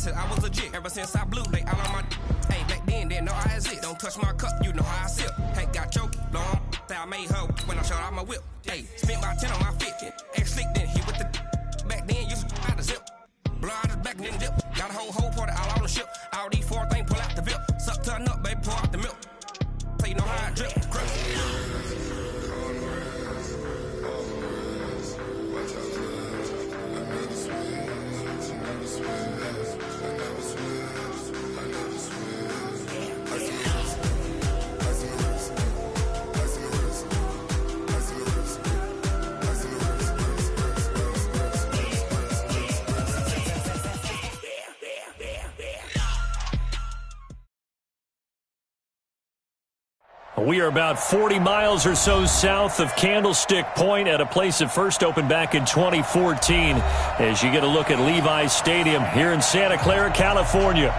said I was legit. Ever since I blew, they all on my. Hey, back then, didn't know I exist. Don't touch my cup, you know how I sip. Hey, got choked, long. I made her when I shot out my whip. Hey, spent about 10 on my fit. Ex-slick, then hit with the. Back then, used to out the zip. Blow out his back and then dip. Got a whole party all on the ship. All these four things pull out the VIP. Suck turn up, baby, pour out the milk. So you know how I drip. Crush. We are about 40 miles or so south of Candlestick Point at a place that first opened back in 2014 as you get a look at Levi's Stadium here in Santa Clara, California.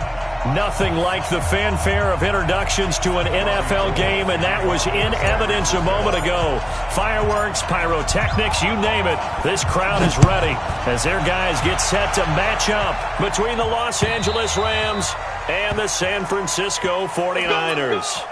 Nothing like the fanfare of introductions to an NFL game, and that was in evidence a moment ago. Fireworks, pyrotechnics, you name it. This crowd is ready as their guys get set to match up between the Los Angeles Rams and the San Francisco 49ers.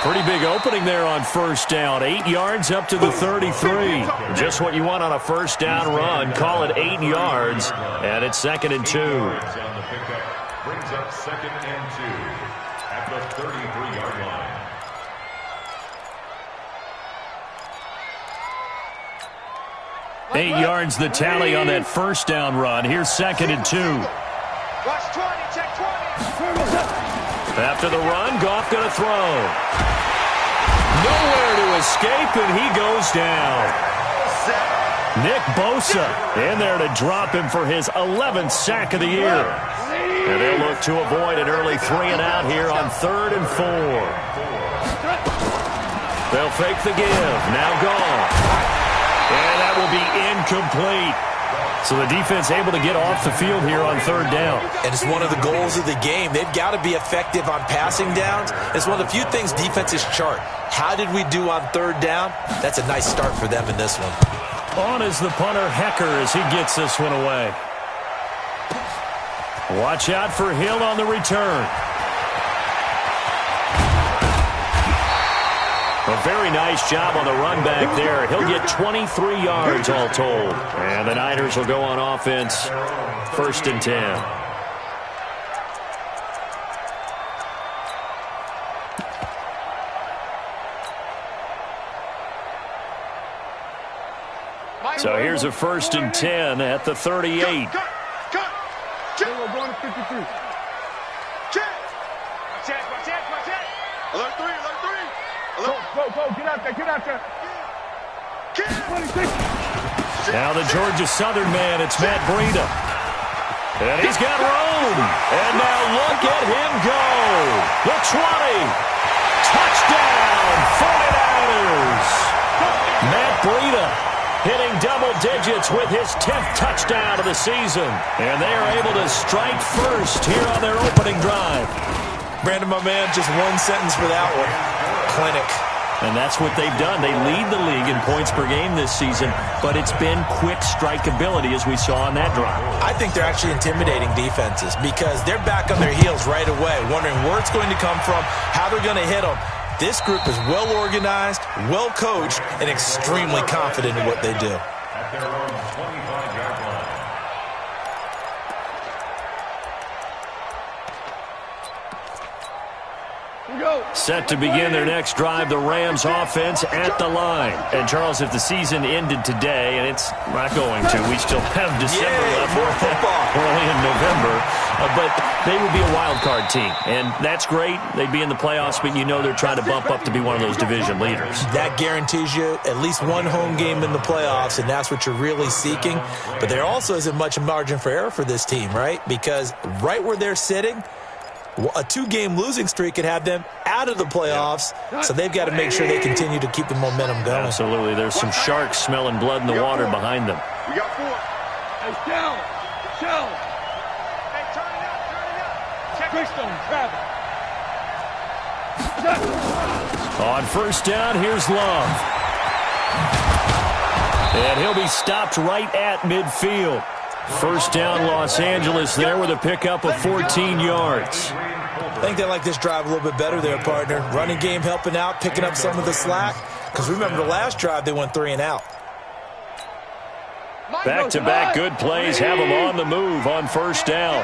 Pretty big opening there on first down. 8 yards up to the 33. Just what you want on a first down run. Call it 8 yards, and it's 2nd and 2. Brings up 2nd and 2 at the 33-yard line. 8 yards the tally on that first down run. Here's 2nd and 2. Watch 20, check 20. After the run, Goff going to throw. Nowhere to escape, and he goes down. Nick Bosa in there to drop him for his 11th sack of the year. And they'll look to avoid an early 3-and-out here on 3rd and 4. They'll fake the give. Now Goff. And that will be incomplete. So the defense able to get off the field here on 3rd down. And it's one of the goals of the game. They've got to be effective on passing downs. It's one of the few things defenses chart. How did we do on 3rd down? That's a nice start for them in this one. On is the punter, Hecker, as he gets this one away. Watch out for Hill on the return. A very nice job on the run back there. He'll get 23 yards all told. And the Niners will go on offense. 1st and 10. So here's a 1st and 10 at the 38. We're going to 53. Check. Watch it. Alert 3. Go. Get out there. Now the Georgia Southern man, it's Matt Breida. And he's got room. And now look at him go. The 20. Touchdown, 49ers. Matt Breida hitting double digits with his 10th touchdown of the season. And they are able to strike first here on their opening drive. Brandon, my man, just one sentence for that one. Clinic. And that's what they've done. They lead the league in points per game this season, but it's been quick strikeability as we saw on that drive. I think they're actually intimidating defenses because they're back on their heels right away, wondering where it's going to come from, how they're going to hit them. This group is well organized, well coached, and extremely confident in what they do. At their own 25-yard line. Set to begin their next drive, the Rams offense at the line. And, Charles, if the season ended today, and it's not going to, we still have December left. More football. We're only in November. But they would be a wild card team. And that's great. They'd be in the playoffs, but you know they're trying to bump up to be one of those division leaders. That guarantees you at least one home game in the playoffs, and that's what you're really seeking. But there also isn't much margin for error for this team, right? Because right where they're sitting, A 2-game losing streak could have them out of the playoffs, so they've got to make sure they continue to keep the momentum going. Absolutely. There's some sharks smelling blood in the water behind them. We got 4. Hey, shell. Hey, turn it up. Check Quickstone, Travis. On first down, here's Love. And he'll be stopped right at midfield. First down, Los Angeles there with a pickup of 14 yards. I think they like this drive a little bit better there, partner. Running game helping out, picking up some of the slack. Because remember the last drive, they went 3 and out. Back-to-back good plays have them on the move on first down.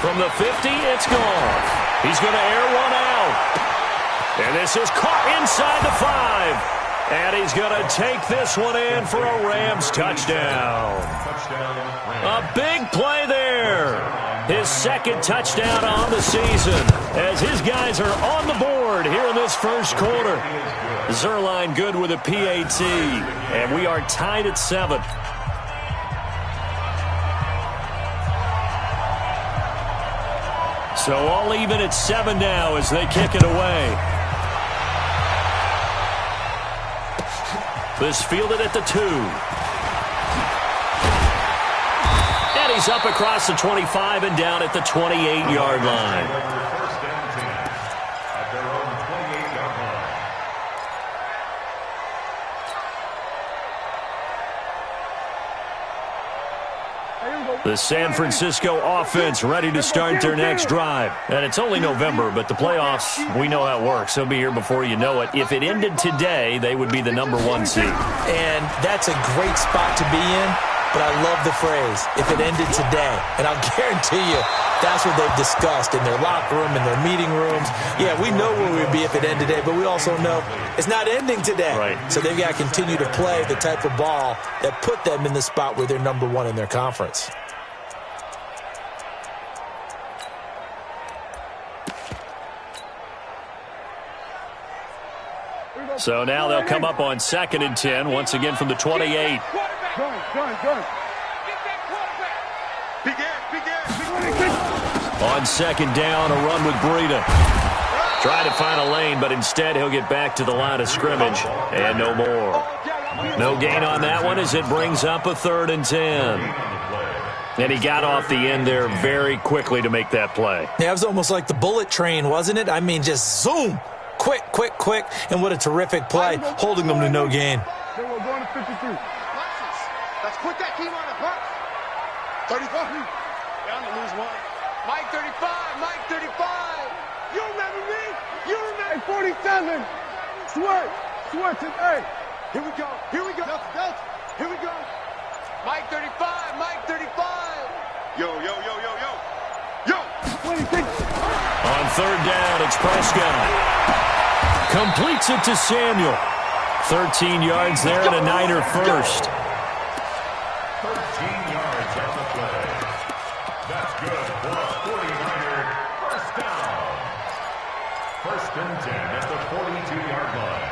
From the 50, it's gone. He's going to air one out. And this is caught inside the 5. And he's going to take this one in for a Rams touchdown. A big play there. His second touchdown on the season as his guys are on the board here in this first quarter. Zerline good with a PAT. And we are tied at 7. So all even at 7 now as they kick it away. This fielded at the 2. And he's up across the 25 and down at the 28-yard line. First and 10 at their own 28-yard line. The San Francisco offense ready to start their next drive. And it's only November, but the playoffs, we know how it works. They'll be here before you know it. If it ended today, they would be the #1 seed. And that's a great spot to be in, but I love the phrase, if it ended today. And I'll guarantee you, that's what they've discussed in their locker room, in their meeting rooms. Yeah, we know where we would be if it ended today, but we also know it's not ending today. Right. So they've got to continue to play the type of ball that put them in the spot where they're #1 in their conference. So now they'll come up on 2nd and 10, once again from the 28. On 2nd down, a run with Breida. Trying to find a lane, but instead he'll get back to the line of scrimmage. And no more. No gain on that one as it brings up a 3rd and 10. And he got off the end there very quickly to make that play. Yeah, it was almost like the bullet train, wasn't it? I mean, just zoom. Quick, quick, quick. And what a terrific play, holding them to no gain. We're going to 53. Let's put that team on the box. 35. Down to lose 1. Mike 35. Mike 35. You remember me? You remember 47. Sweat today. Here we go. Here we go. Delta. Here we go. Mike 35. Mike 35. Yo. 26. On 3rd down, it's Prescott. Completes it to Samuel. 13 yards there and a Niner first. 13 yards on the play. That's good for a 49er first down. 1st and 10 at the 42-yard line.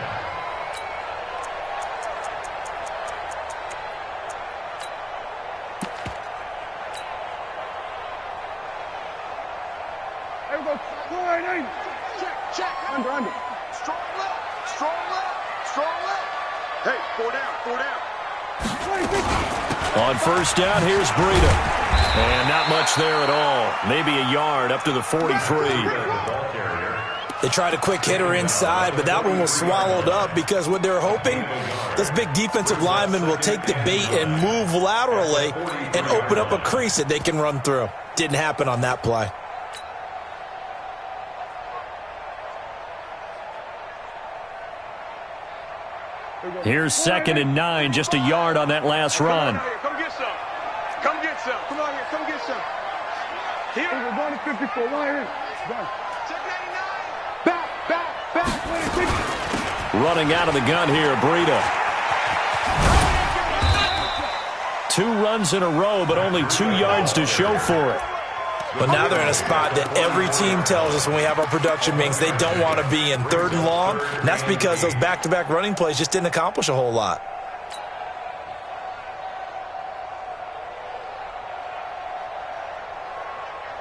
There we go. Check. Under. Strong left. Hey, 4 down. 26. On first down, here's Breida. And not much there at all. Maybe a yard up to the 43. They tried a quick hitter inside, but that one was swallowed up because what they're hoping, this big defensive lineman will take the bait and move laterally and open up a crease that they can run through. Didn't happen on that play. Here's 2nd and 9, just a yard on that last run. Come get some. Come on here. Come get some. Here. We're going to 54. Right here. Check 99. Back. 26. Running out of the gun here, Breida. 2 runs in a row, but only 2 yards to show for it. But now they're in a spot that every team tells us when we have our production meetings they don't want to be in, 3rd and long. And that's because those back-to-back running plays just didn't accomplish a whole lot.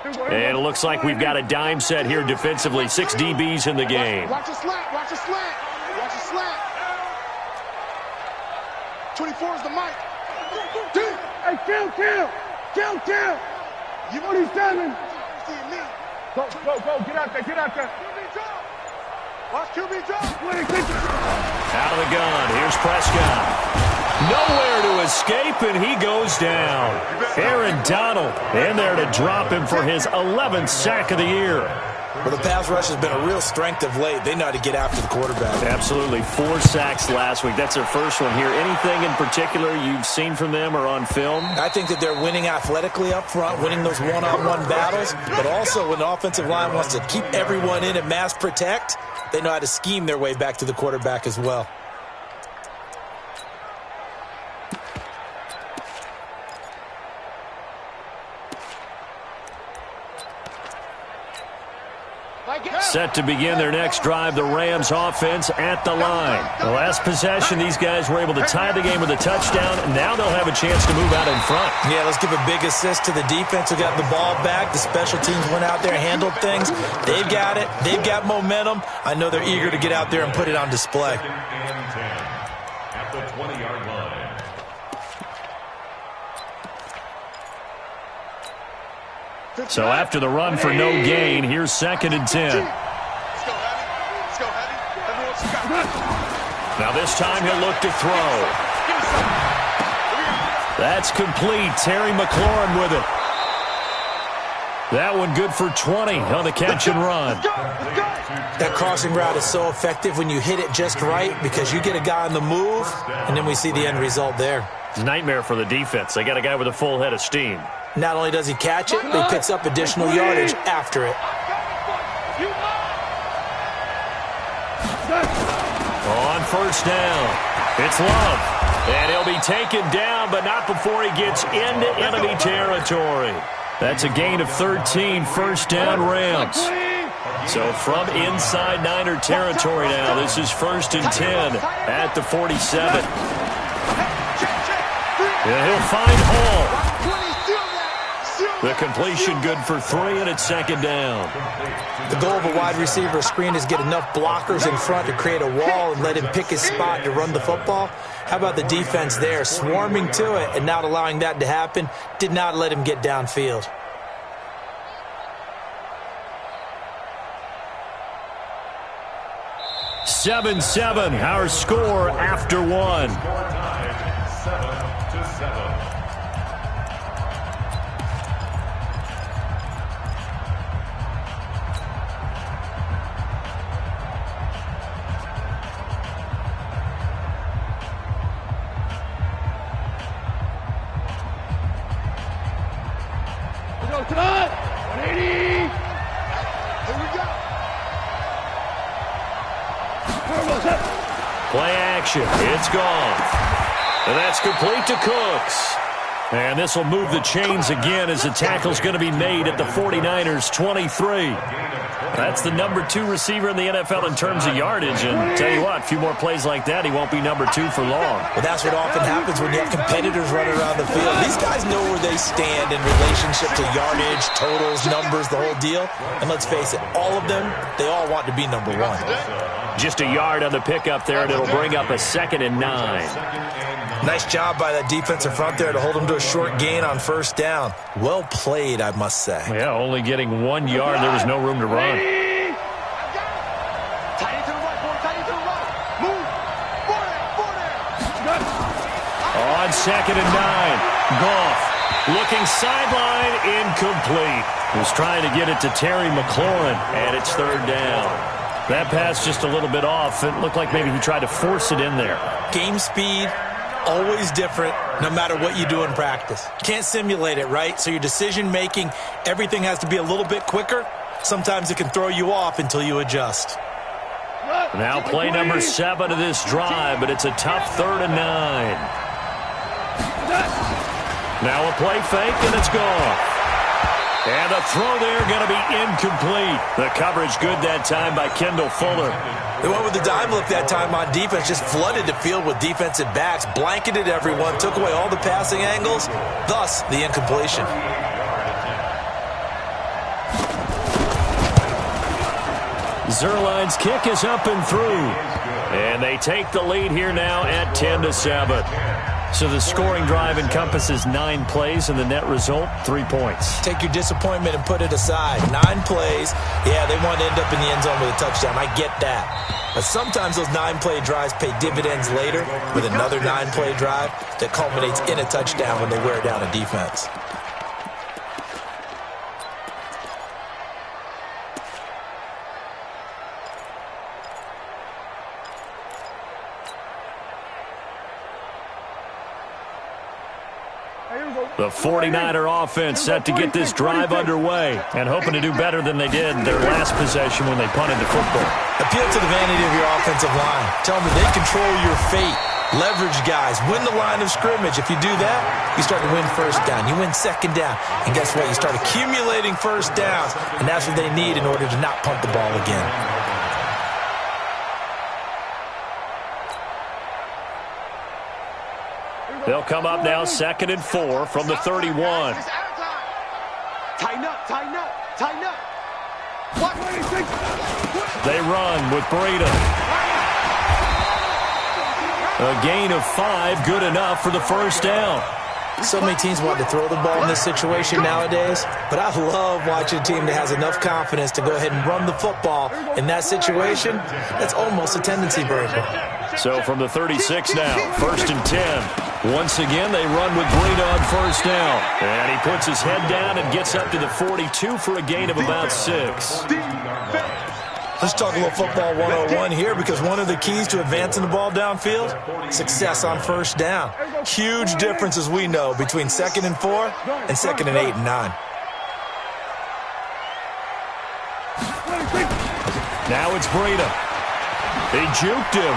And it looks like we've got a dime set here defensively. 6 DBs in the game. Watch the slant. Watch the slant. Watch the slant. 24 is the mic. Hey, kill. 47. Go. Get out there. Watch QB drop. Out of the gun. Here's Prescott. Nowhere to escape, and he goes down. Aaron Donald in there to drop him for his 11th sack of the year. Well, the pass rush has been a real strength of late. They know how to get after the quarterback. Absolutely. 4 sacks last week. That's their first one here. Anything in particular you've seen from them or on film? I think that they're winning athletically up front, winning those one-on-one battles, but also when the offensive line wants to keep everyone in and mass protect, they know how to scheme their way back to the quarterback as well. Set to begin their next drive, the Rams offense at the line. The last possession, these guys were able to tie the game with a touchdown, and now they'll have a chance to move out in front. Yeah, let's give a big assist to the defense who got the ball back. The special teams went out there, handled things. They've got it. They've got momentum. I know they're eager to get out there and put it on display. 2nd and 10 at the 20-yard line. So after the run for no gain, here's 2nd and 10. Let's go, Heavy. Everyone's got. Now this time he'll look to throw. That's complete. Terry McLaurin with it. That one good for 20 on the catch and run. That crossing route is so effective when you hit it just right because you get a guy on the move, and then we see the end result there. Nightmare for the defense. They got a guy with a full head of steam. Not only does he catch it, but he picks up additional yardage after it. On first down, it's Love. And he'll be taken down, but not before he gets into enemy territory. That's a gain of 13, first down Rams. So from inside Niner territory now, this is 1st and 10 at the 47. And he'll find Hall. The completion good for 3, and it's 2nd down. The goal of a wide receiver screen is get enough blockers in front to create a wall and let him pick his spot to run the football. How about the defense there, swarming to it and not allowing that to happen, did not let him get downfield. Seven, our score after 1. Score tied 7-7. Tonight, 180. Here we go. Play action. It's gone. And that's complete to Cooks. And this will move the chains again as the tackle's going to be made at the 49ers' 23. That's the number 2 receiver in the NFL in terms of yardage. And tell you what, a few more plays like that, he won't be number 2 for long. Well, that's what often happens when you have competitors running around the field. These guys know where they stand in relationship to yardage, totals, numbers, the whole deal. And let's face it, all of them, they all want to be number 1. Just a yard on the pickup there, and it'll bring up a 2nd and 9. Nice job by that defensive front there to hold them to a short gain on first down. Well played, I must say. Yeah, only getting 1 yard. There was no room to run. On 2nd and 9, Goff looking sideline, incomplete. Was trying to get it to Terry McLaurin, and it's 3rd down. That pass just a little bit off. It looked like maybe he tried to force it in there. Game speed, always different, no matter what you do in practice. Can't simulate it, right? So your decision-making, everything has to be a little bit quicker. Sometimes it can throw you off until you adjust. Now play number 7 of this drive, but it's a tough 3rd and 9. Now a play fake, and it's gone. And the throw there going to be incomplete. The coverage good that time by Kendall Fuller. They went with the dime look that time on defense, just flooded the field with defensive backs, blanketed everyone, took away all the passing angles, thus the incompletion. Zerline's kick is up and through. And they take the lead here now at 10-7. So the scoring drive encompasses 9 plays, and the net result, 3 points. Take your disappointment and put it aside. 9 plays. Yeah, they want to end up in the end zone with a touchdown. I get that. But sometimes those 9-play drives pay dividends later with another 9-play drive that culminates in a touchdown when they wear down a defense. The 49er offense set to get this drive underway and hoping to do better than they did in their last possession when they punted the football. Appeal to the vanity of your offensive line. Tell them that they control your fate. Leverage guys. Win the line of scrimmage. If you do that, you start to win first down. You win second down. And guess what? You start accumulating first downs, and that's what they need in order to not punt the ball again. They'll come up now 2nd and 4 from the 31. Tighten up, tighten up, tighten up. They run with Breida. A gain of 5, good enough for the first down. So many teams want to throw the ball in this situation nowadays, but I love watching a team that has enough confidence to go ahead and run the football in that situation. That's almost a tendency breaker. So from the 36 now, 1st and 10. Once again, they run with Breida on first down. And he puts his head down and gets up to the 42 for a gain of about 6. Let's talk a little football 101 here, because one of the keys to advancing the ball downfield, success on first down. Huge difference, as we know, between 2nd and 4 and 2nd and 8 and 9. Now it's Breida. He juked him.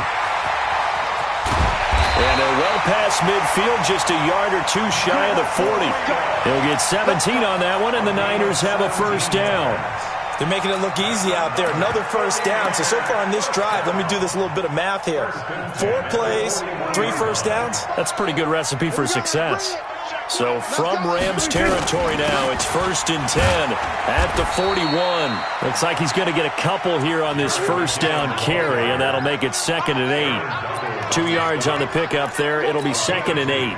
And they're well past midfield, just a yard or 2 shy of the 40. He'll get 17 on that one, and the Niners have a first down. They're making it look easy out there. Another first down. So far on this drive, let me do this little bit of math here. 4 plays, 3 first downs. That's a pretty good recipe for success. So from Rams territory now, it's 1st and 10 at the 41. Looks like he's going to get a couple here on this first down carry, and that'll make it 2nd and 8. 2 yards on the pickup there. It'll be 2nd and 8.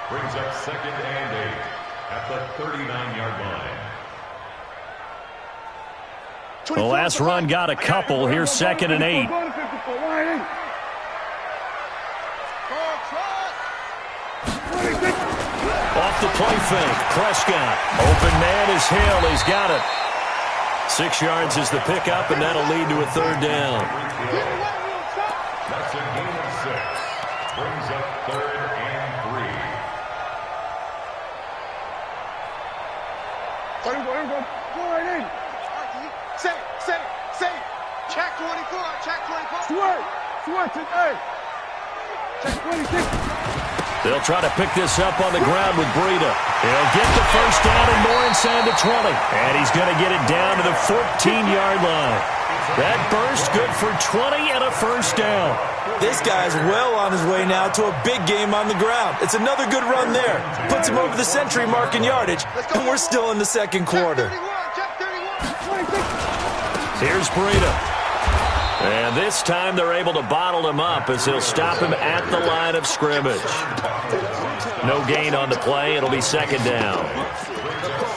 Brings up 2nd and 8 at the 39-yard line. The last run got a couple. Here's 2nd and 8. Off the play fake. Prescott. Open man is Hill. He's got it. 6 yards is the pickup, and that'll lead to a 3rd down. That's a gain of 6. Brings up 3rd and 3. Go right in. Say it. Check 24, check 24. Sweat today. Check 26. They'll try to pick this up on the ground with Breida. He'll get the first down and more inside the 20. And he's going to get it down to the 14-yard line. That burst good for 20 and a first down. This guy's well on his way now to a big game on the ground. It's another good run there. Puts him over the century mark in yardage, and we're still in the 2nd quarter. Here's Breida. And this time they're able to bottle him up as he'll stop him at the line of scrimmage. No gain on the play. It'll be 2nd down.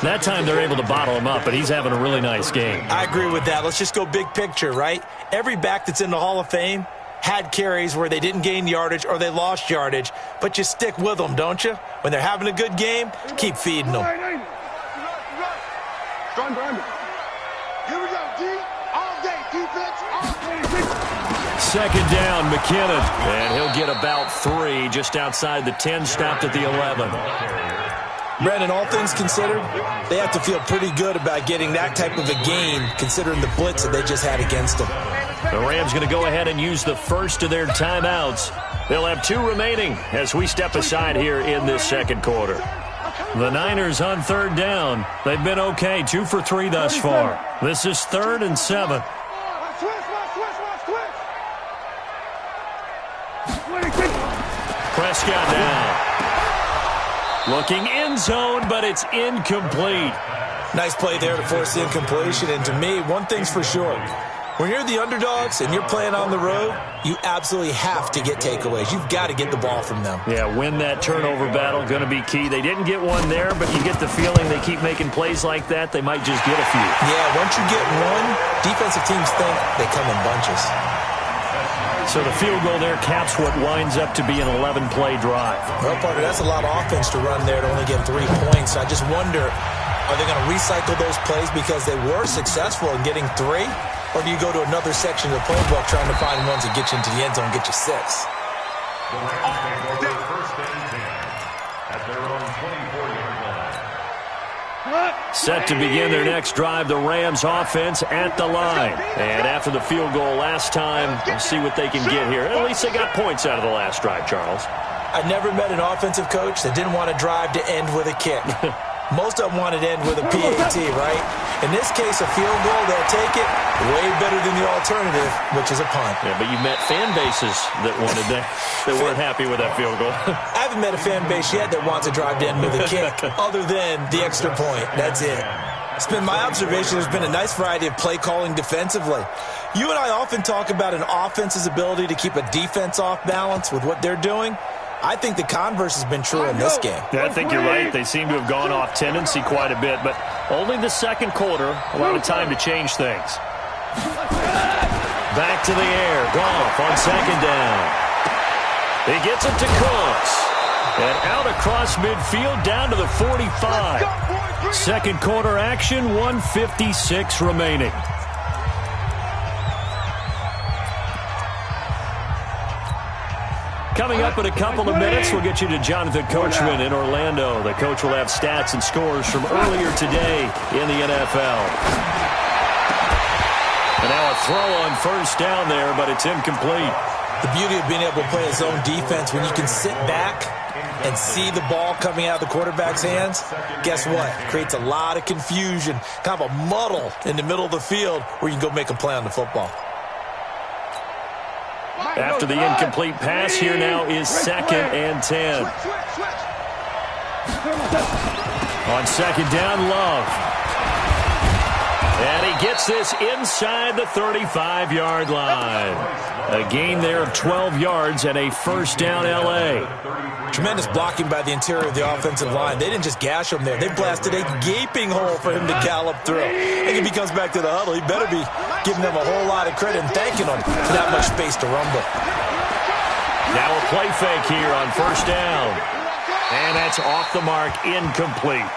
That time they're able to bottle him up, but he's having a really nice game. I agree with that. Let's just go big picture, right? Every back that's in the Hall of Fame had carries where they didn't gain yardage or they lost yardage, but you stick with them, don't you? When they're having a good game, keep feeding them. Here we go, D. All day, defense, all day. 2nd down, McKinnon. And he'll get about 3 just outside the 10, stopped at the 11. Brandon, all things considered, they have to feel pretty good about getting that type of a gain considering the blitz that they just had against them. The Rams going to go ahead and use the first of their timeouts. They'll have 2 remaining as we step aside here in this 2nd quarter. The Niners on 3rd down. They've been okay, 2 for 3 thus far. This is 3rd and 7. Prescott now. Looking end zone, but it's incomplete. Nice play there to force the incompletion. And to me, one thing's for sure. When you're the underdogs and you're playing on the road, you absolutely have to get takeaways. You've got to get the ball from them. Yeah, win that turnover battle, going to be key. They didn't get one there, but you get the feeling they keep making plays like that, they might just get a few. Yeah, once you get one, defensive teams think they come in bunches. So the field goal there caps what winds up to be an 11-play drive. Well, Parker, that's a lot of offense to run there to only get 3 points. I just wonder, are they going to recycle those plays because they were successful in getting 3? Or do you go to another section of the playbook trying to find ones that get you into the end zone and get you 6? The Rams take over first and 10 at their own 24-yard line. Set to begin their next drive, the Rams offense at the line. And after the field goal last time, we'll see what they can get here. At least they got points out of the last drive, Charles. I never met an offensive coach that didn't want to drive to end with a kick. Most of them wanted to end with a PAT, right? In this case, a field goal, they'll take it way better than the alternative, which is a punt. Yeah, but you met fan bases that wanted that weren't happy with that field goal. I haven't met a fan base yet that wants to drive to end with a kick other than the extra point. That's it. It's been my observation there's been a nice variety of play calling defensively. You and I often talk about an offense's ability to keep a defense off balance with what they're doing. I think the converse has been true in this game. Yeah, I think you're right. They seem to have gone off tendency quite a bit, but only the second quarter, a lot of time to change things. Back to the air. Goff on second down. He gets it to Cooks. And out across midfield down to the 45. Second quarter action, 1:56 remaining. Coming up in a couple of minutes, we'll get you to Jonathan Coachman in Orlando. The coach will have stats and scores from earlier today in the NFL. And now a throw on first down there, but it's incomplete. The beauty of being able to play a zone defense, when you can sit back and see the ball coming out of the quarterback's hands, guess what? Creates a lot of confusion, kind of a muddle in the middle of the field where you can go make a play on the football. After the incomplete pass, here now is 2nd and 10. On second down, Love. And he gets this inside the 35-yard line. A gain there of 12 yards and a first down, L.A. Tremendous blocking by the interior of the offensive line. They didn't just gash him there. They blasted a gaping hole for him to gallop through. And if he comes back to the huddle, he better be giving them a whole lot of credit and thanking them for that much space to rumble. Now a play fake here on first down. And that's off the mark, incomplete.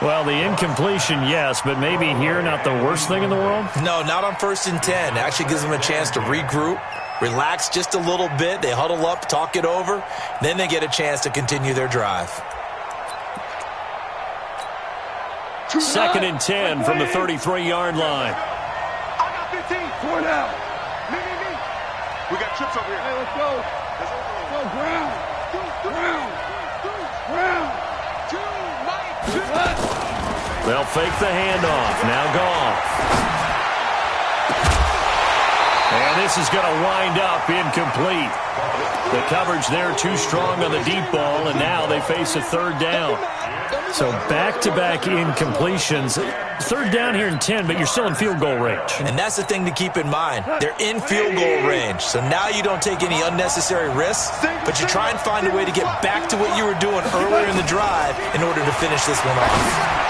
Well, the incompletion, yes, but maybe here not the worst thing in the world? No, not on 1st and 10. It actually gives them a chance to regroup, relax just a little bit. They huddle up, talk it over. Then they get a chance to continue their drive. 2nd and 10 from the 33-yard line. I got 15. 4 down. Me. We got trips over here. Hey, let's go. Let's go. Ground. Two, Mike. They'll fake the handoff. Now Goff. And this is going to wind up incomplete. The coverage there too strong on the deep ball, and now they face a third down. So back-to-back incompletions. Third down here in 10, but you're still in field goal range. And that's the thing to keep in mind. They're in field goal range. So now you don't take any unnecessary risks, but you try and find a way to get back to what you were doing earlier in the drive in order to finish this one off.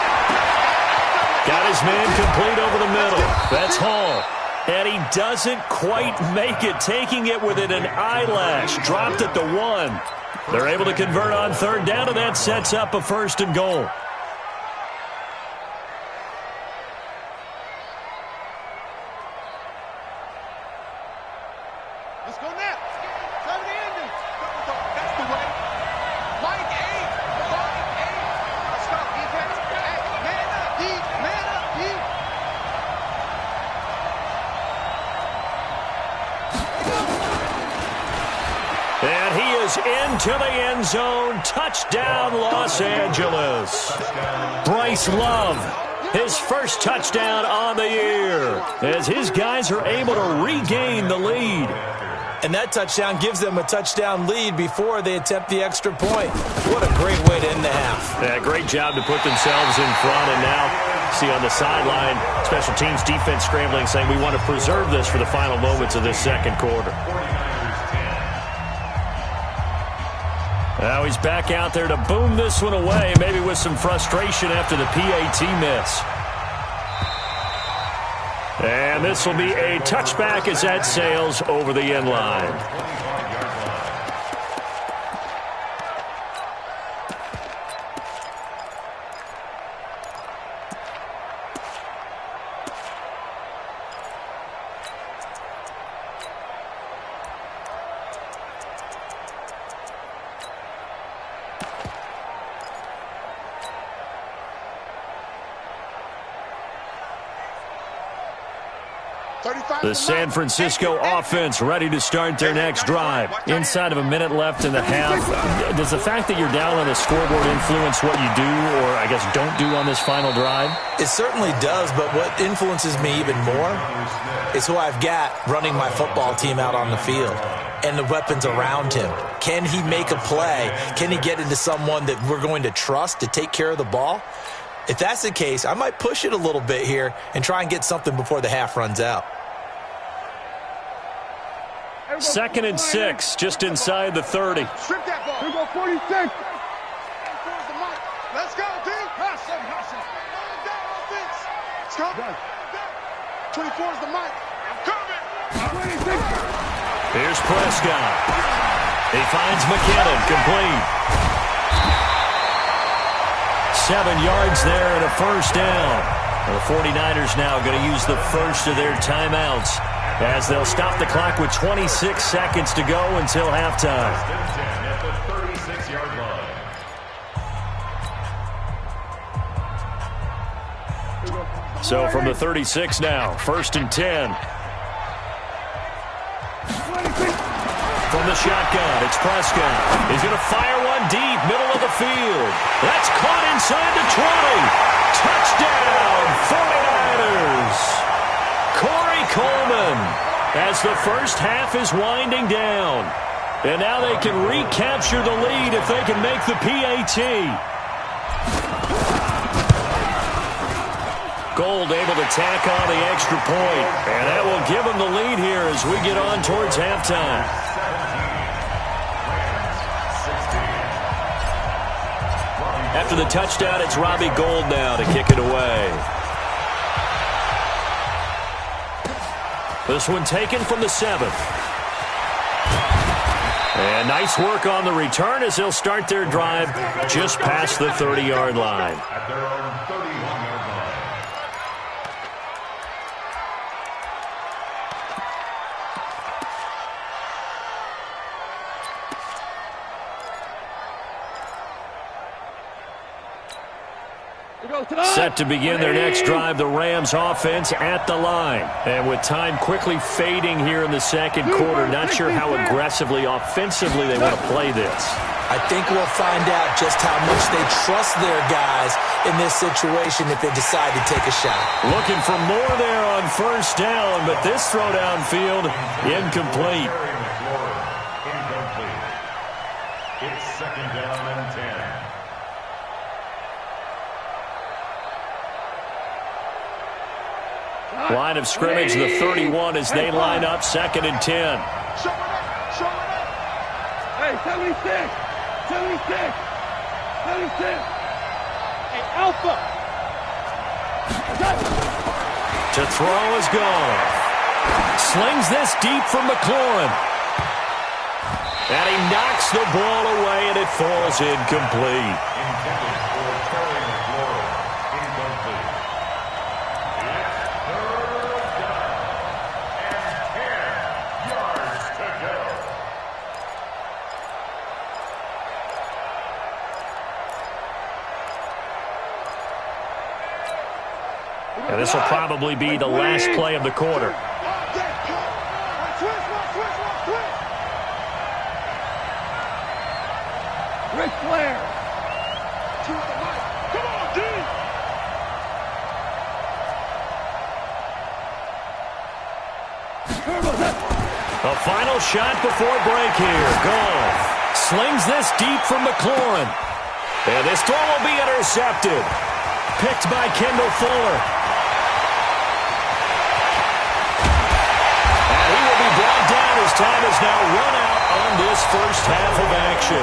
Got his man complete over the middle. That's Hall. And he doesn't quite make it, taking it within an eyelash. Dropped at the 1. They're able to convert on third down, and that sets up a 1st and goal. Let's go now. Time to end it. That's the way. Mike 8. Stop defense. Hey, man up, deep. And he is into the end zone. Touchdown, Los Angeles. Bryce Love, his first touchdown on the year, as his guys are able to regain the lead. And that touchdown gives them a touchdown lead before they attempt the extra point. What a great way to end the half. Yeah, great job to put themselves in front. And now, see on the sideline, special teams defense scrambling, saying we want to preserve this for the final moments of this second quarter. Now he's back out there to boom this one away, maybe with some frustration after the PAT miss. And this will be a touchback as that sails over the end line. The San Francisco offense ready to start their next drive. Inside of a minute left in the half. Does the fact that you're down on the scoreboard influence what you do, or I guess don't do on this final drive? It certainly does, but what influences me even more is who I've got running my football team out on the field and the weapons around him. Can he make a play? Can he get into someone that we're going to trust to take care of the ball? If that's the case, I might push it a little bit here and try and get something before the half runs out. 2nd and 6, just inside the 30. Strip that ball. Here go 46. Let's go, D. Hustle. Let's go. 24 is the mic. I'm coming. 26. Here's Prescott. He finds McKinnon, complete. 7 yards there and a first down. The 49ers now going to use the first of their timeouts, as they'll stop the clock with 26 seconds to go until halftime. At the 36-yard line. So from the 36 now, 1st and 10. From the shotgun, it's Prescott. He's going to fire one deep, middle of the field. That's caught inside the 20. Touchdown, 49ers. Corey Coleman, as the first half is winding down. And now they can recapture the lead if they can make the PAT. Gold able to tack on the extra point. And that will give them the lead here as we get on towards halftime. After the touchdown, it's Robbie Gould now to kick it away. This one taken from the 7th. And nice work on the return as they'll start their drive just past the 30-yard line. At their own 31-yard line. Set to begin their next drive, the Rams offense at the line. And with time quickly fading here in the second quarter, not sure how aggressively, offensively they want to play this. I think we'll find out just how much they trust their guys in this situation if they decide to take a shot. Looking for more there on first down, but this throw downfield incomplete. Incomplete. It's 2nd down and 10. Line of scrimmage, the 31 as they line up, 2nd and 10. Show it up. Hey, 76. 76. Hey, Alpha. To throw is gone. Slings this deep from McLaurin. And he knocks the ball away, and it falls incomplete. Intended for Terry McLaurin. Incomplete. And this will probably be the last play of the quarter. Ric Flair. Come on, D. A final shot before break here. Goff slings this deep from McLaurin. And this throw will be intercepted. Picked by Kendall Fuller. And he will be brought down as time is now run out on this first half of action.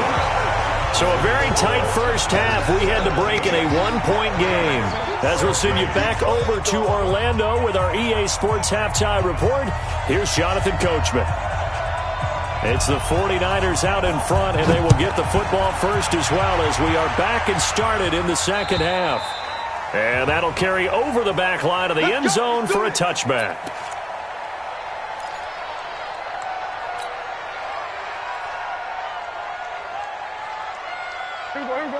So a very tight first half. We had to break in a one-point game. As we'll send you back over to Orlando with our EA Sports Halftime Report, here's Jonathan Coachman. It's the 49ers out in front, and they will get the football first as well as we are back and started in the second half. And that'll carry over the back line of the end zone for a touchback.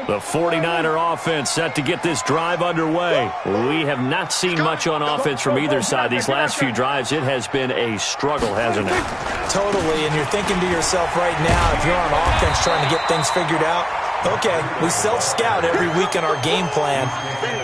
The 49er offense set to get this drive underway. We have not seen much on offense from either side these last few drives. It has been a struggle, hasn't it? Totally, and you're thinking to yourself right now, if you're on offense trying to get things figured out, okay, we self-scout every week in our game plan.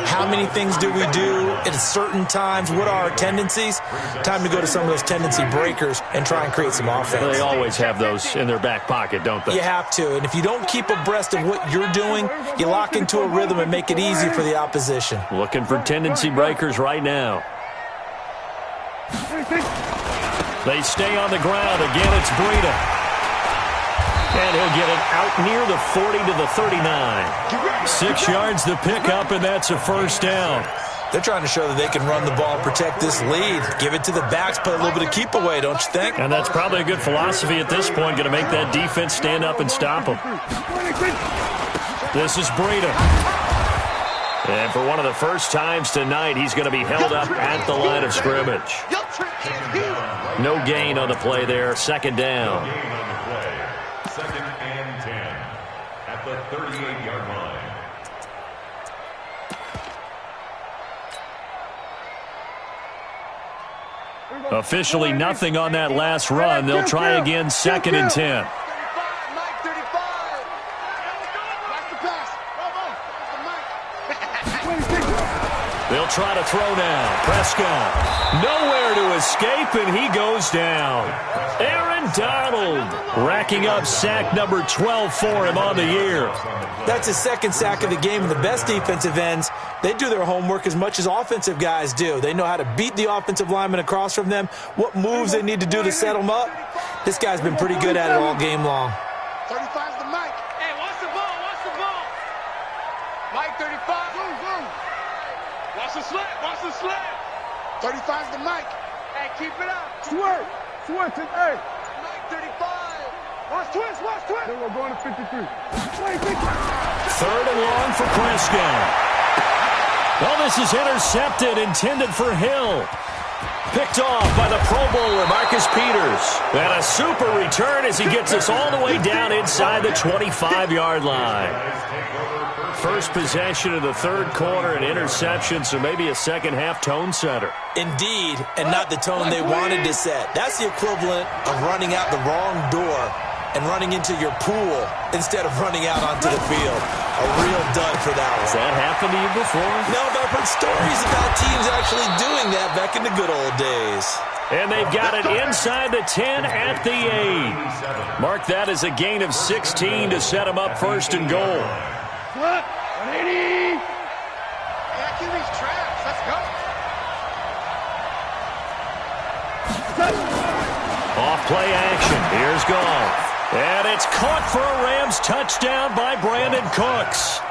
How many things do we do at certain times? What are our tendencies? Time to go to some of those tendency breakers and try and create some offense. They always have those in their back pocket, don't they? You have to, and if you don't keep abreast of what you're doing, you lock into a rhythm and make it easy for the opposition. Looking for tendency breakers right now. They stay on the ground. Again, it's Breida. And he'll get it out near the 40 to the 39. 6 yards the pickup, and that's a first down. They're trying to show that they can run the ball and protect this lead. Give it to the backs, play a little bit of keep away, don't you think? And that's probably a good philosophy at this point, going to make that defense stand up and stop them. This is Breida. And for one of the first times tonight, he's going to be held up at the line of scrimmage. No gain on the play there. Second down. Second and 10 at the 38-yard line. Officially nothing on that last run. They'll try again, second and 10. They'll try to throw now. Prescott nowhere to escape, and he goes down. Aaron Donald racking up sack number 12 for him on the year. That's his second sack of the game, and the best defensive ends, they do their homework as much as offensive guys do. They know how to beat the offensive lineman across from them, what moves they need to do to set them up. This guy's been pretty good at it all game long. 35's the Mike. Hey, watch the ball, watch the ball. Mike 35. Watch the slant, watch the slant. 35's the Mike. Hey, keep it up. Switch, hey. Mike 35. Watch twist. Then we're going to 53. Third and long for Prescott. Well, this is intercepted, intended for Hill. Picked off by the Pro Bowler, Marcus Peters. And a super return as he gets us all the way down inside the 25-yard line. First possession of the third quarter, an interception, so maybe a second-half tone setter. Indeed, and not the tone they wanted to set. That's the equivalent of running out the wrong door and running into your pool instead of running out onto the field. A real dud for that one. Has that happened to you before? No, but I've heard stories about teams actually doing that back in the good old days. And they've got it inside the 10 at the 8. Mark that as a gain of 16 to set them up first and goal. 180. Hey, QB's traps. Let's go. Off play action. Here's Goff. And it's caught for a Rams touchdown by Brandon Cooks.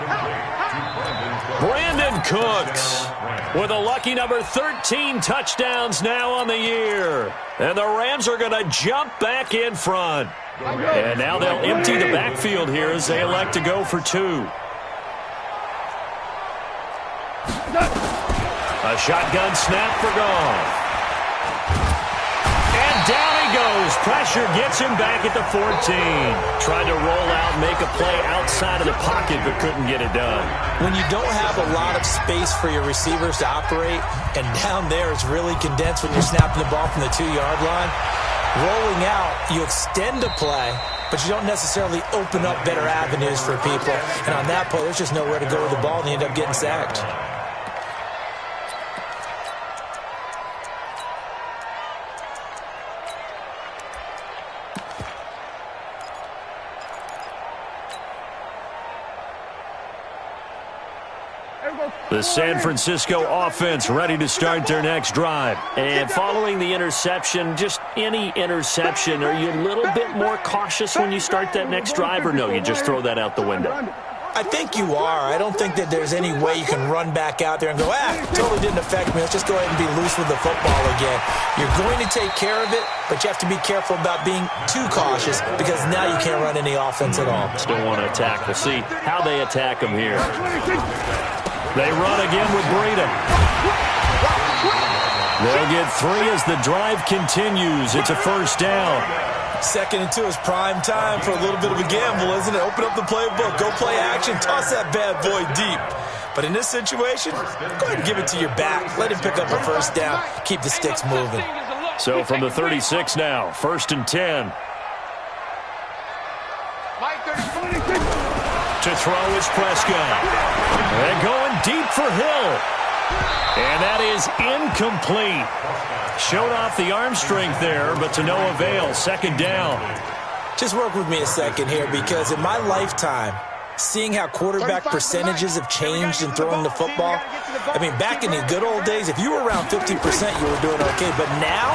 Brandon Cooks with a lucky number 13 touchdowns now on the year. And the Rams are going to jump back in front. And now they'll empty the backfield here as they elect to go for two. A shotgun snap for Goff. And down he goes. Pressure gets him back at the 14. Tried to roll out, make a play outside of the pocket, but couldn't get it done. When you don't have a lot of space for your receivers to operate, and down there it's really condensed when you're snapping the ball from the 2-yard line, rolling out, you extend a play, but you don't necessarily open up better avenues for people. And on that play, there's just nowhere to go with the ball, and you end up getting sacked. The San Francisco offense ready to start their next drive. And following the interception, just any interception, are you a little bit more cautious when you start that next drive, or no, you just throw that out the window? I think you are. I don't think that there's any way you can run back out there and go, totally didn't affect me. Let's just go ahead and be loose with the football again. You're going to take care of it, but you have to be careful about being too cautious because now you can't run any offense at all. Still want to attack. We'll see how they attack them here. They run again with Breida. They'll get 3 as the drive continues. It's a first down. 2nd and 2 is prime time for a little bit of a gamble, isn't it? Open up the playbook, go play action, toss that bad boy deep. But in this situation, go ahead and give it to your back. Let him pick up a first down. Keep the sticks moving. So from the 36 now, 1st and 10. To throw is Prescott. And going deep for Hill. And that is incomplete. Showed off the arm strength there, but to no avail. 2nd down. Just work with me a second here, because in my lifetime, seeing how quarterback percentages have changed in throwing the football, I mean, back in the good old days, if you were around 50%, you were doing okay. But now,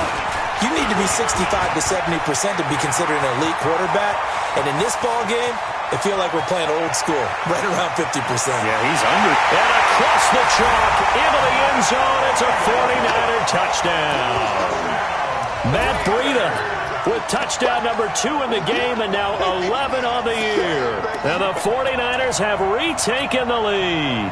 you need to be 65 to 70% to be considered an elite quarterback. And in this ball game, I feel like we're playing old school, right around 50%. Yeah, he's under. And across the chalk, into the end zone. It's a 49er touchdown. Matt Breida with touchdown number 2 in the game, and now 11 on the year. And the 49ers have retaken the lead.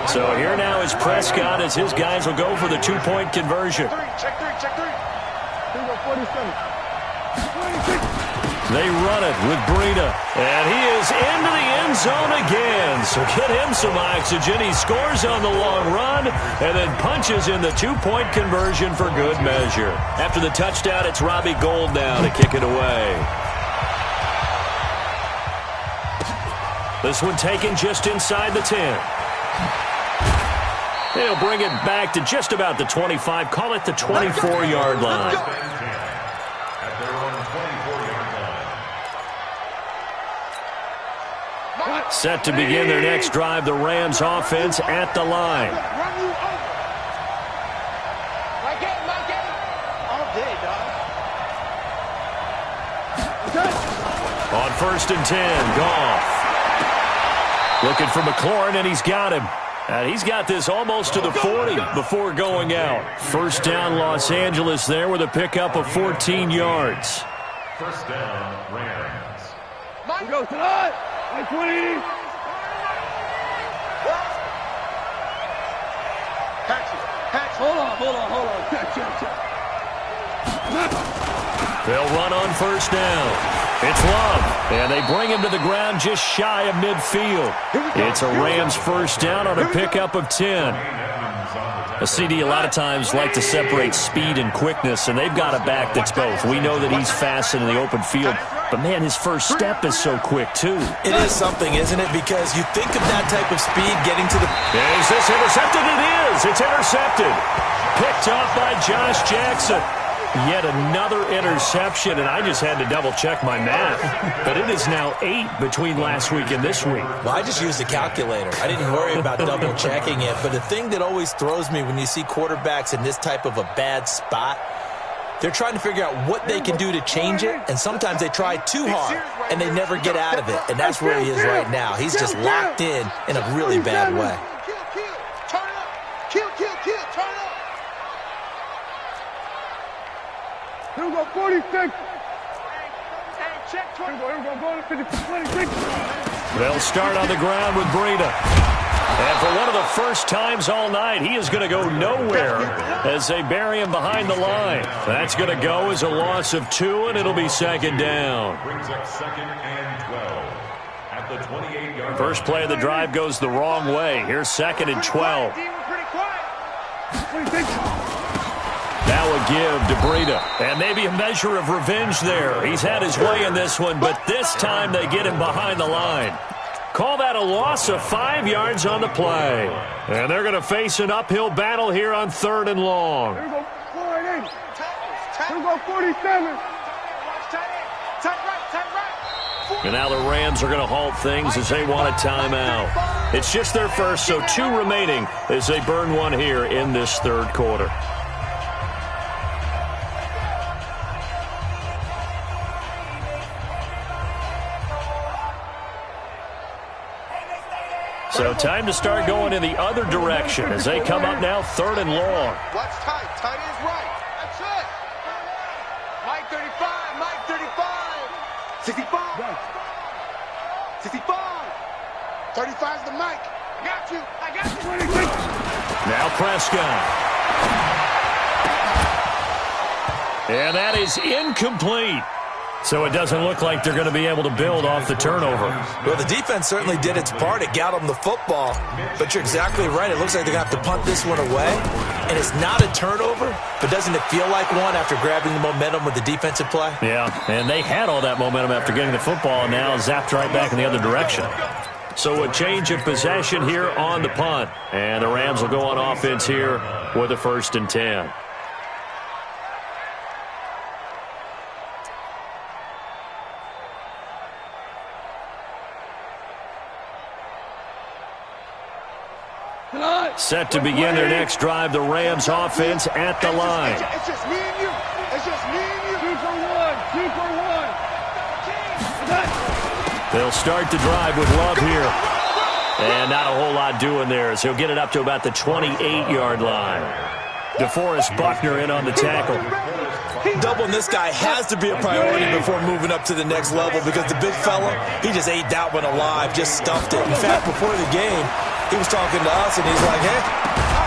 So here now is Prescott as his guys will go for the 2-point conversion. Check 3. Here we go, 47. They run it with Breida, and he is into the end zone again. So get him some oxygen. He scores on the long run and then punches in the 2-point conversion for good measure. After the touchdown, it's Robbie Gould now to kick it away. This one taken just inside the 10. They'll bring it back to just about the 25. Call it the 24-yard line. At their own 24-yard line. Set to begin their next drive, the Rams offense at the line. On 1st and 10, Goff. Looking for McLaurin, and he's got him. And he's got this almost to the 40 before going out. First down, Los Angeles there with a pickup of 14 yards. First down, Rams. We go tonight. 20. Catch. Hold on. Check. They'll run on first down. It's Love, and they bring him to the ground just shy of midfield. It's a Rams first down on a pickup of 10. A CD a lot of times like to separate speed and quickness, and they've got a back that's both. We know that he's fast in the open field, but, man, his first step is so quick, too. It is something, isn't it? Because you think of that type of speed getting to the... Is this intercepted? It is. It's intercepted. Picked up by Josh Jackson. Yet another interception, and I just had to double-check my math. But it is now 8 between last week and this week. Well, I just used a calculator. I didn't worry about double-checking it. But the thing that always throws me when you see quarterbacks in this type of a bad spot, they're trying to figure out what they can do to change it, and sometimes they try too hard, and they never get out of it. And that's where he is right now. He's just locked in a really bad way. Turn up. Kill. Turn up. Here we go, 46. Check 20. Here we go, 26. They'll start on the ground with Breida. And for one of the first times all night, he is going to go nowhere as they bury him behind the line. That's going to go as a loss of 2, and it'll be 2nd down. Brings up 2nd and 12 at the 28-yard. First play of the drive goes the wrong way. Here's 2nd and 12. Now a give to Breida. And maybe a measure of revenge there. He's had his way in this one, but this time they get him behind the line. Call that a loss of 5 yards on the play. And they're going to face an uphill battle here on 3rd and long. go 47. And now the Rams are going to halt things as they want a timeout. It's just their first, so 2 remaining as they burn one here in this third quarter. So time to start going in the other direction as they come up now 3rd and long. Watch tight. Tight is right. That's it. Mike 35. Mike 35. 65. 65. 35's the mic. I got you. I got you. Now Prescott. And that is incomplete. So it doesn't look like they're going to be able to build off the turnover. Well, the defense certainly did its part. It got them the football. But you're exactly right. It looks like they're going to have to punt this one away. And it's not a turnover, but doesn't it feel like one after grabbing the momentum with the defensive play? Yeah, and they had all that momentum after getting the football, and now zapped right back in the other direction. So a change of possession here on the punt. And the Rams will go on offense here with a 1st and 10. Set to begin their next drive, the Rams offense at the line. It's just me and you. It's just me and you. 2 for 1. 2 for 1. They'll start the drive with Love here. And not a whole lot doing there as he'll get it up to about the 28-yard line. DeForest Buckner in on the tackle. Doubling this guy has to be a priority before moving up to the next level because the big fella, he just ate that one alive, just stuffed it. In fact, before the game, he was talking to us, and he's like, hey,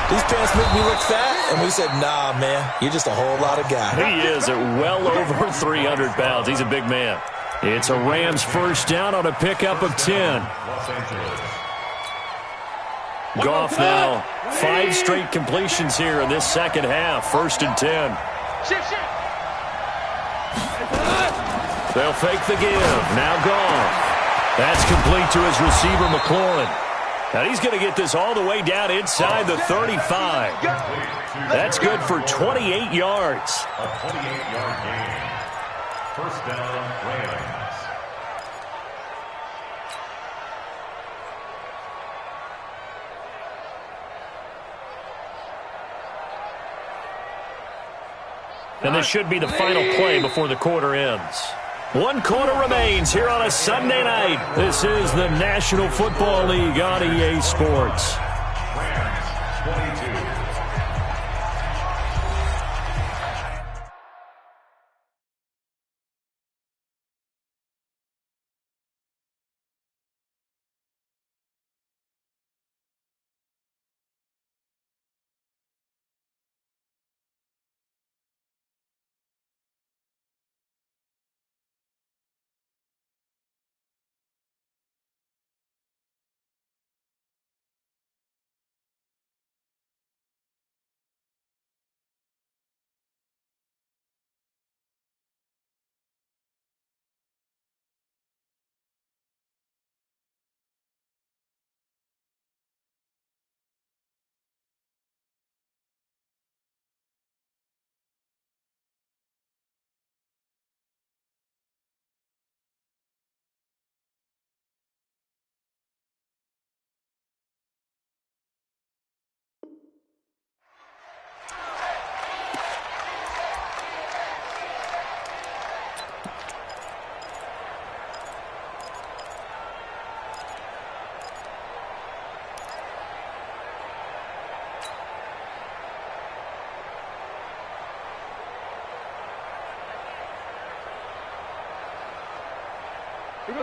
these pants make me look fat. And we said, nah, man, you're just a whole lot of guy. He is at well over 300 pounds. He's a big man. It's a Rams 1st down on a pickup of 10. Goff now, 5 straight completions here in this second half. 1st and 10. They'll fake the give. Now Goff. That's complete to his receiver, McLaurin. Now he's going to get this all the way down inside the 35. That's good for 28 yards. A 28-yard gain. 1st down, Rams. And this should be the final play before the quarter ends. 1 quarter remains here on a Sunday night. This is the National Football League on EA Sports. Rams 22.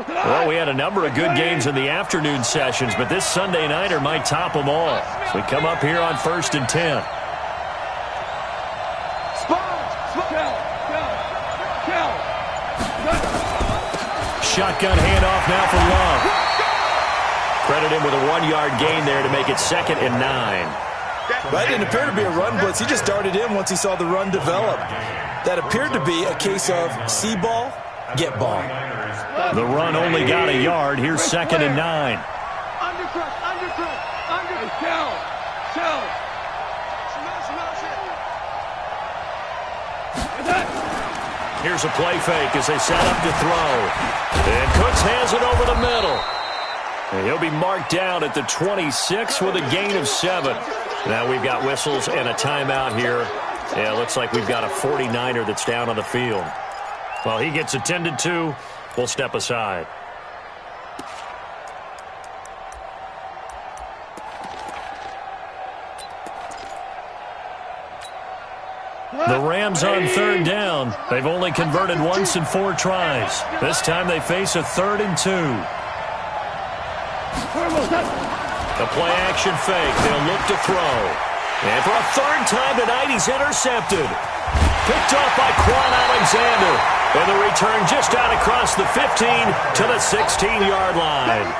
Well, we had a number of good games in the afternoon sessions, but this Sunday nighter might top them all. So we come up here on 1st and 10. Shotgun handoff now for Love. Credit him with a 1-yard gain there to make it 2nd and 9. That didn't appear to be a run blitz. He just darted in once he saw the run develop. That appeared to be a case of see ball, get ball. The run only got a yard. Here's 2nd and 9. Here's a play fake as they set up to throw. And Cooks hands it over the middle. And he'll be marked down at the 26 with a gain of 7. Now we've got whistles and a timeout here. Yeah, it looks like we've got a 49er that's down on the field. Well, he gets attended to. We'll step aside. The Rams on third down. They've only converted once in 4 tries. This time they face a 3rd and 2. The play-action fake. They'll look to throw. And for a 3rd time tonight, he's intercepted. Picked off by Quan Alexander. And the return just out across the 15 to the 16-yard line.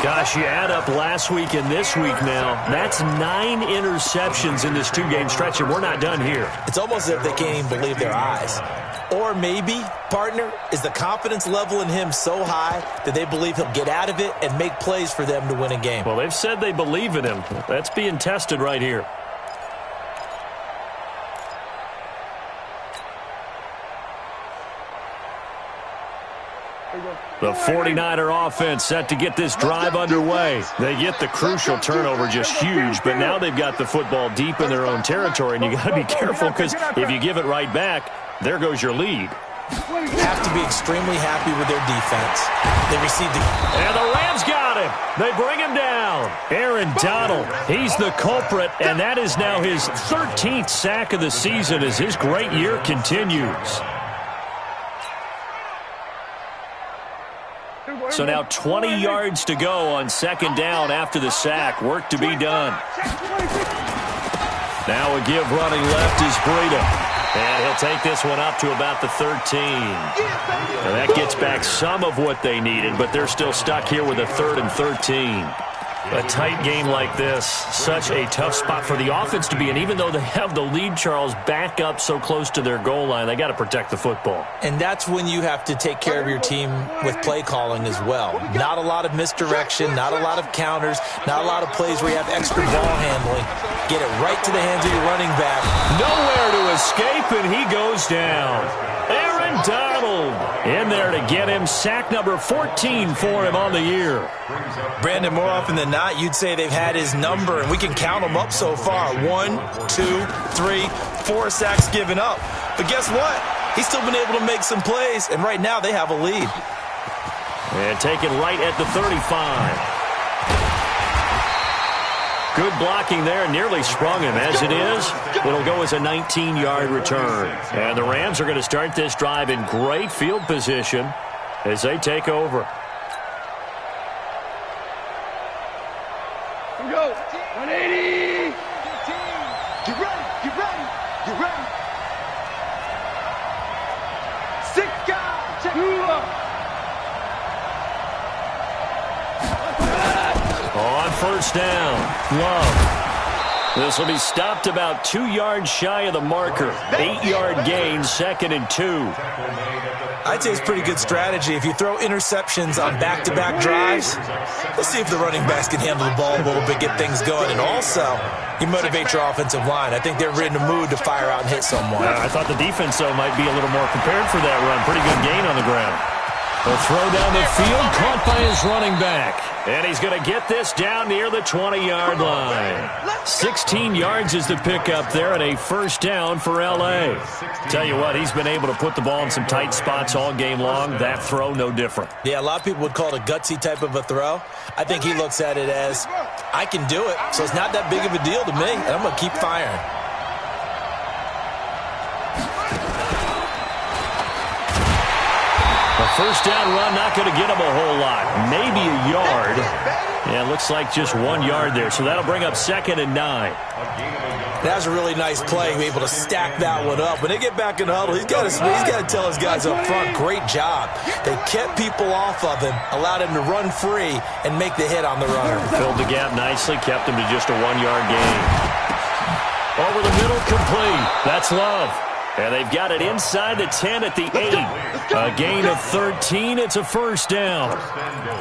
Gosh, you add up last week and this week now. That's 9 interceptions in this 2-game stretch, and we're not done here. It's almost as if they can't even believe their eyes. Or maybe, partner, is the confidence level in him so high that they believe he'll get out of it and make plays for them to win a game. Well, they've said they believe in him. That's being tested right here. The 49er offense set to get this drive underway. They get the crucial turnover, just huge, but now they've got the football deep in their own territory, and you got to be careful because if you give it right back, there goes your lead. Have to be extremely happy with their defense. They received the... And the Rams got him. They bring him down. Aaron Donald, he's the culprit, and that is now his 13th sack of the season as his great year continues. So now 20 yards to go on 2nd down after the sack. Work to be done. Now a give running left is Breida. And he'll take this one up to about the 13. And that gets back some of what they needed, but they're still stuck here with a 3rd and 13. A tight game like this, such a tough spot for the offense to be in. Even though they have the lead, Charles, back up so close to their goal line, they got to protect the football. And that's when you have to take care of your team with play calling as well. Not a lot of misdirection, not a lot of counters, not a lot of plays where you have extra ball handling. Get it right to the hands of your running back. Nowhere to escape, and he goes down. Aaron Donald in there to get him. Sack number 14 for him on the year. Brandon, more often than not, you'd say they've had his number, and we can count them up so far. 1, 2, 3, 4 sacks given up. But guess what? He's still been able to make some plays, and right now they have a lead. And taken right at the 35. Good blocking there, nearly sprung him. As it is, it'll go as a 19-yard return. And the Rams are going to start this drive in great field position as they take over. Here we go. 180. Get ready. Get ready. Get ready. 6 guys. Check it out. On 1st down, Love. This will be stopped about 2 yards shy of the marker. 8-yard gain, 2nd and 2. I'd say it's pretty good strategy. If you throw interceptions on back-to-back drives, let's see if the running backs can handle the ball a little bit, get things going. And also, you motivate your offensive line. I think they're in the mood to fire out and hit someone. I thought the defense, though, might be a little more prepared for that run. Pretty good gain on the ground. A throw down the field, caught by his running back. And he's going to get this down near the 20-yard line. 16 yards is the pickup there, and a 1st down for L.A. Tell you what, he's been able to put the ball in some tight spots all game long. That throw, no different. Yeah, a lot of people would call it a gutsy type of a throw. I think he looks at it as, I can do it, so it's not that big of a deal to me, and I'm going to keep firing. A 1st down run, not going to get him a whole lot. Maybe a yard. Yeah, it looks like just 1 yard there. So that'll bring up 2nd and 9. That was a really nice play, able to stack that one up. When they get back in the huddle, he's got to tell his guys up front, great job. They kept people off of him, allowed him to run free, and make the hit on the runner. Filled the gap nicely, kept him to just a 1-yard gain. Over the middle, complete. That's Love. And they've got it inside the 10 at the 8. A gain of 13. It's a first down.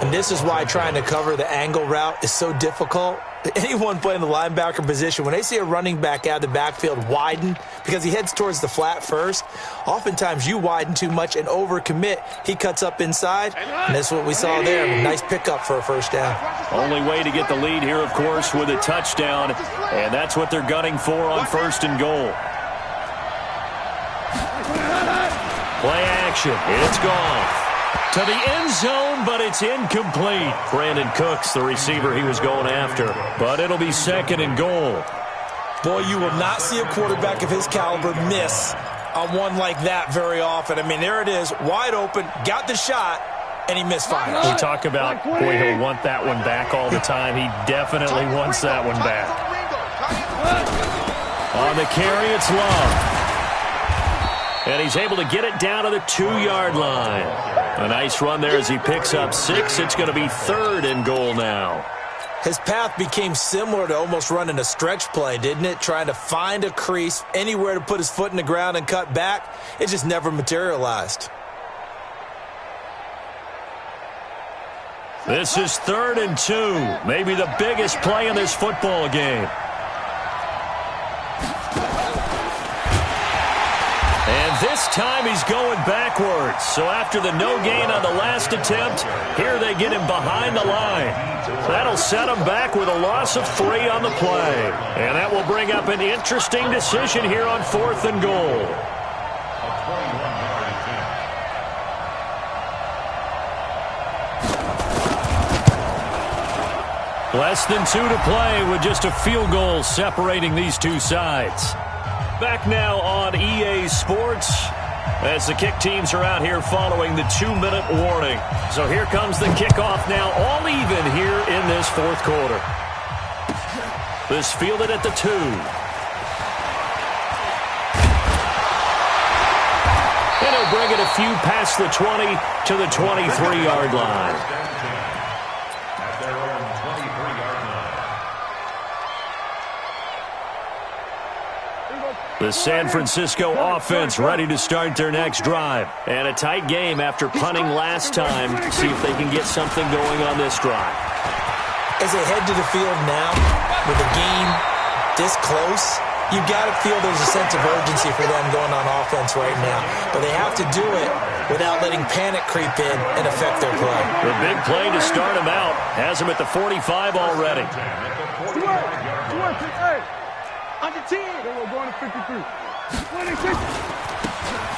And this is why trying to cover the angle route is so difficult. Anyone playing the linebacker position, when they see a running back out of the backfield widen because he heads towards the flat first, oftentimes you widen too much and overcommit. He cuts up inside, and that's what we saw there. Nice pickup for a first down. Only way to get the lead here, of course, with a touchdown, and that's what they're gunning for on first and goal. Play action. It's gone to the end zone, but it's incomplete. Brandon Cooks, the receiver he was going after, but it'll be second and goal. Boy, you will not see a quarterback of his caliber miss on one like that very often. I mean, there it is, wide open, got the shot, and he misfires. We talk about, boy, he'll want that one back all the time. He definitely wants that one back. On the carry, it's Love. And he's able to get it down to the 2-yard line. A nice run there as he picks up 6. It's going to be third and goal now. His path became similar to almost running a stretch play, didn't it? Trying to find a crease, anywhere to put his foot in the ground and cut back. It just never materialized. This is third and 2. Maybe the biggest play in this football game. This time he's going backwards. So after the no gain on the last attempt, here they get him behind the line. That'll set him back with a loss of 3 on the play. And that will bring up an interesting decision here on fourth and goal. Less than 2 to play with just a field goal separating these two sides. Back now on EA Sports as the kick teams are out here following the 2-minute warning. So here comes the kickoff now, all even here in this fourth quarter. This fielded at the 2. And he'll bring it a few past the 20 to the 23-yard line. The San Francisco offense ready to start their next drive. And a tight game after punting last time. See if they can get something going on this drive. As they head to the field now, with the game this close, you've got to feel there's a sense of urgency for them going on offense right now. But they have to do it without letting panic creep in and affect their play. The big play to start them out has them at the 45 already. Under 10. We're going to 53. 26.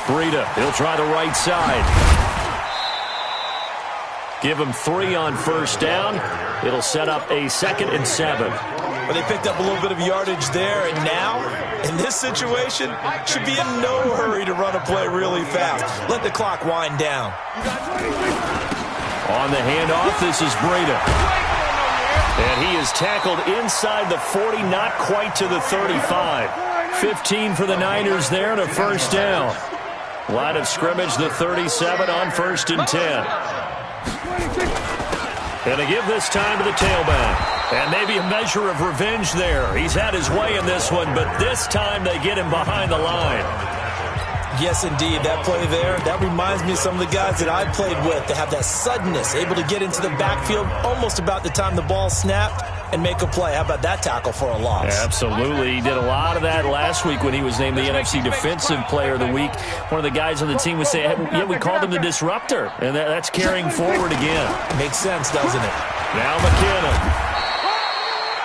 Breida, he'll try the right side. Give him 3 on first down. It'll set up a 2nd and 7. But they picked up a little bit of yardage there, and now, in this situation, should be in no hurry to run a play really fast. Let the clock wind down. On the handoff, this is Breida. And he is tackled inside the 40, not quite to the 35. 15 for the Niners there and a first down. Line of scrimmage, the 37 on 1st and 10. And they give this time to the tailback. And maybe a measure of revenge there. He's had his way in this one, but this time they get him behind the line. Yes, indeed. That play there, that reminds me of some of the guys that I played with. They have that suddenness, able to get into the backfield almost about the time the ball snapped and make a play. How about that tackle for a loss? Yeah, absolutely. He did a lot of that last week when he was named the NFC Defensive Player of the Week. One of the guys on the team would say, yeah, we called him the disruptor, and that's carrying forward again. Makes sense, doesn't it? Now McKinnon.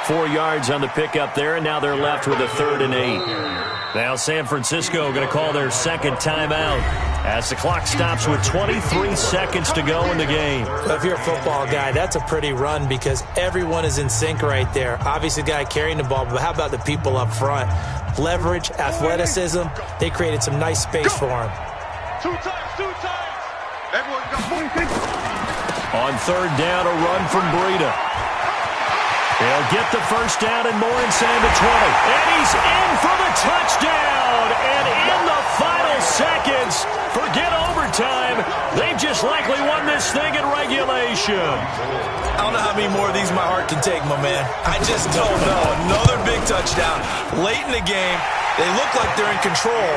4 yards on the pickup there, and now they're left with a 3rd and 8. Now San Francisco going to call their second timeout as the clock stops with 23 seconds to go in the game. Well, if you're a football guy, that's a pretty run because everyone is in sync right there. Obviously the guy carrying the ball, but how about the people up front? Leverage, athleticism, they created some nice space for him. 2 times. Everyone got 46. On 3rd down, a run from Breida. They'll get the first down and more inside the 20. And he's in for the touchdown. And in the final seconds, forget overtime. They've just likely won this thing in regulation. I don't know how many more of these my heart can take, my man. I just don't know. Another big touchdown. Late in the game, they look like they're in control.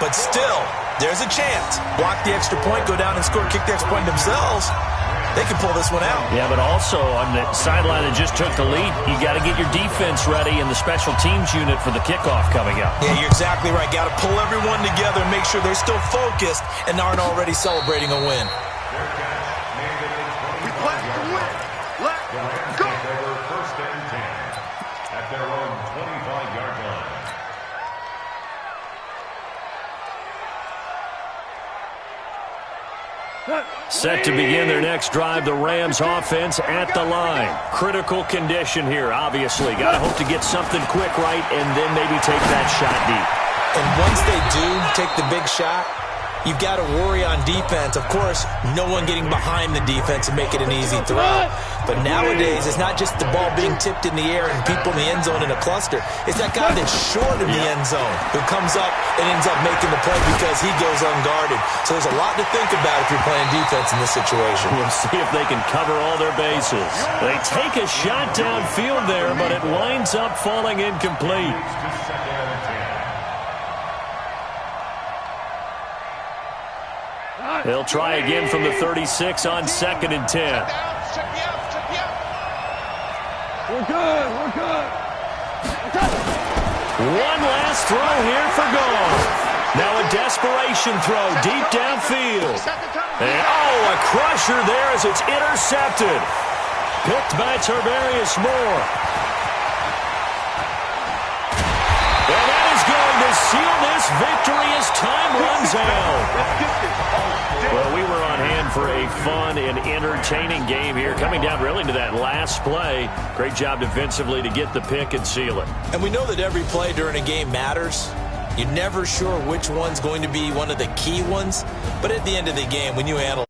but still, there's a chance. Block the extra point, go down and score, kick the extra point themselves. They can pull this one out. Yeah, but also on the sideline that just took the lead, you got to get your defense ready and the special teams unit for the kickoff coming up. Yeah, you're exactly right. Got to pull everyone together and make sure they're still focused and aren't already celebrating a win. We play to win. Let's go. Over first and 10 at their own 25-yard line. Set to begin their next drive, the Rams offense at the line. Critical condition here, obviously. Got to hope to get something quick right and then maybe take that shot deep. And once they do take the big shot, you've got to worry on defense. Of course, no one getting behind the defense and make it an easy throw. But nowadays, it's not just the ball being tipped in the air and people in the end zone in a cluster. It's that guy that's short of the end zone who comes up and ends up making the play because he goes unguarded. So there's a lot to think about if you're playing defense in this situation. We'll see if they can cover all their bases. They take a shot downfield there, but it winds up falling incomplete. They'll try again from the 36 on 2nd and 10. We're good. We're good. One last throw here for goal. Now a desperation throw deep downfield. And, a crusher there as it's intercepted. Picked by Tarbarius Moore. And that is going to seal this victory as time runs out. Well, we were on hand for a fun and entertaining game here. Coming down really to that last play. Great job defensively to get the pick and seal it. And we know that every play during a game matters. You're never sure which one's going to be one of the key ones. But at the end of the game, when you analyze